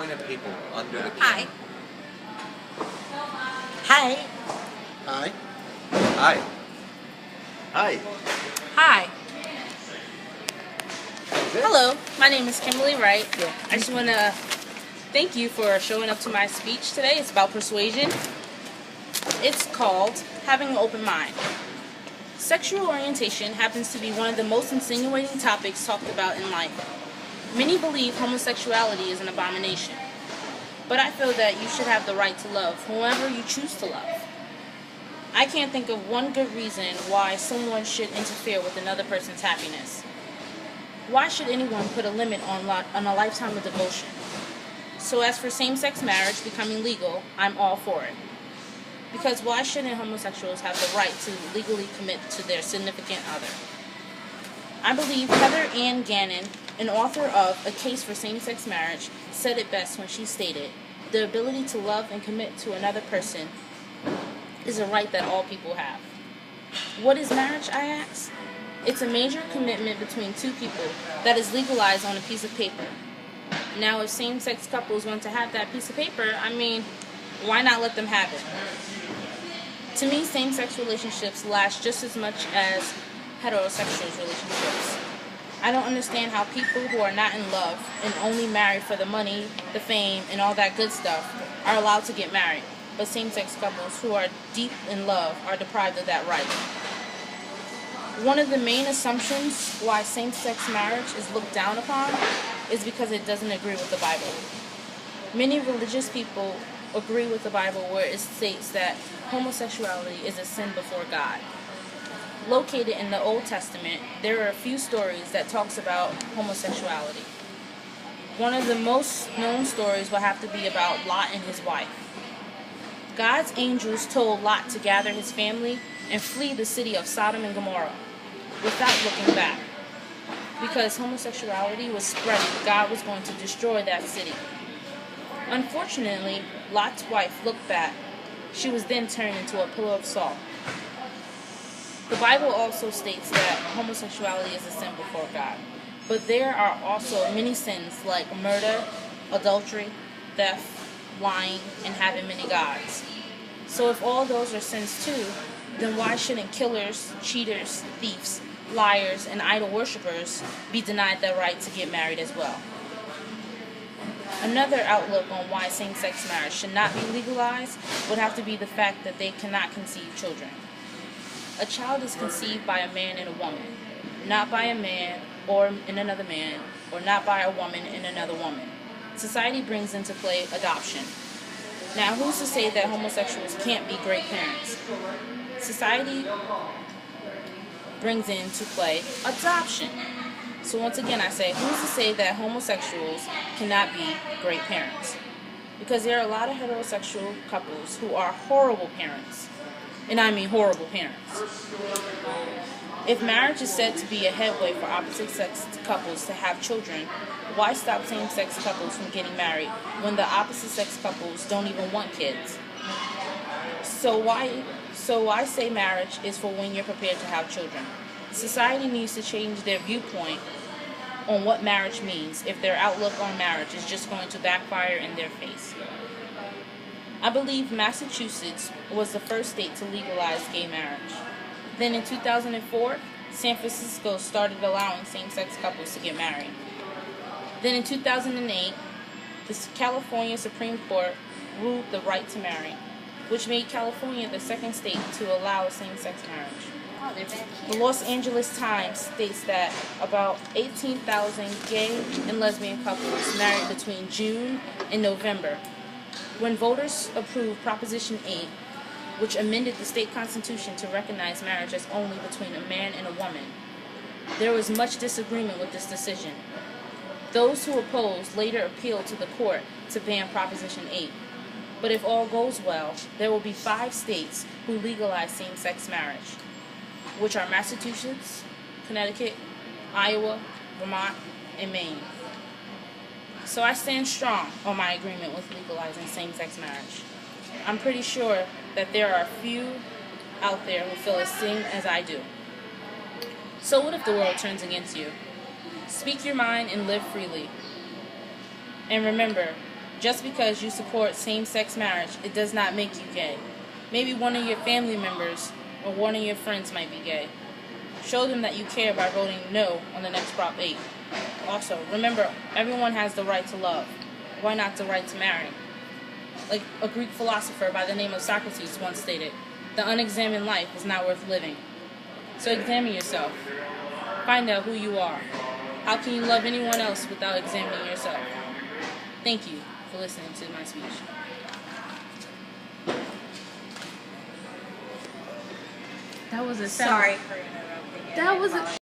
pointing people under the Hi. camera. Hi. Hi. Hi. Hi. Hi. Hello, my name is Kimberly Wright. I just want to thank you for showing up to my speech today. It's about persuasion. It's called Having an Open Mind. Sexual orientation happens to be one of the most insinuating topics talked about in life. Many believe homosexuality is an abomination, but I feel that you should have the right to love whoever you choose to love. I can't think of one good reason why someone should interfere with another person's happiness. Why should anyone put a limit on a lifetime of devotion? So as for same-sex marriage becoming legal, I'm all for it. Because why shouldn't homosexuals have the right to legally commit to their significant other? I believe Heather Ann Gannon, an author of A Case for Same-Sex Marriage, said it best when she stated, "The ability to love and commit to another person is a right that all people have." What is marriage, I ask? It's a major commitment between two people that is legalized on a piece of paper. Now, if same-sex couples want to have that piece of paper, why not let them have it? To me, same-sex relationships last just as much as heterosexual relationships. I don't understand how people who are not in love and only married for the money, the fame, and all that good stuff are allowed to get married, but same-sex couples who are deep in love are deprived of that right. One of the main assumptions why same-sex marriage is looked down upon is because it doesn't agree with the Bible. Many religious people agree with the Bible where it states that homosexuality is a sin before God. Located in the Old Testament, there are a few stories that talks about homosexuality. One of the most known stories will have to be about Lot and his wife. God's angels told Lot to gather his family and flee the city of Sodom and Gomorrah without looking back. Because homosexuality was spreading, God was going to destroy that city. Unfortunately, Lot's wife looked back. She was then turned into a pillar of salt. The Bible also states that homosexuality is a sin before God. But there are also many sins like murder, adultery, theft, lying, and having many gods. So if all those are sins too, then why shouldn't killers, cheaters, thieves, liars, and idol worshippers be denied the right to get married as well? Another outlook on why same-sex marriage should not be legalized would have to be the fact that they cannot conceive children. A child is conceived by a man and a woman, not by a man or in another man, or not by a woman and another woman. Society brings into play adoption. Now, who's to say that homosexuals can't be great parents? Society brings into play adoption. So once again, I say, who's to say that homosexuals cannot be great parents? Because there are a lot of heterosexual couples who are horrible parents. And I mean horrible parents. If marriage is said to be a headway for opposite-sex couples to have children, why stop same-sex couples from getting married when the opposite-sex couples don't even want kids? So why say marriage is for when you're prepared to have children? Society needs to change their viewpoint on what marriage means if their outlook on marriage is just going to backfire in their face. I believe Massachusetts was the first state to legalize gay marriage. Then in 2004, San Francisco started allowing same-sex couples to get married. Then in 2008, the California Supreme Court ruled the right to marry, which made California the second state to allow same-sex marriage. The Los Angeles Times states that about 18,000 gay and lesbian couples married between June and November. When voters approved Proposition 8, which amended the state constitution to recognize marriage as only between a man and a woman, there was much disagreement with this decision. Those who opposed later appealed to the court to ban Proposition 8. But if all goes well, there will be 5 states who legalize same-sex marriage, which are Massachusetts, Connecticut, Iowa, Vermont, and Maine. So I stand strong on my agreement with legalizing same-sex marriage. I'm pretty sure that there are a few out there who feel the same as I do. So what if the world turns against you? Speak your mind and live freely. And remember, Just because you support same-sex marriage, it does not make you gay. Maybe one of your family members or one of your friends might be gay. Show them that you care by voting no on the next Prop 8. Also, remember, everyone has the right to love. Why not the right to marry? Like a Greek philosopher by the name of Socrates once stated, the unexamined life is not worth living. So examine yourself. Find out who you are. How can you love anyone else without examining yourself? Thank you for listening to my speech. That was a Sorry for interrupting. That was a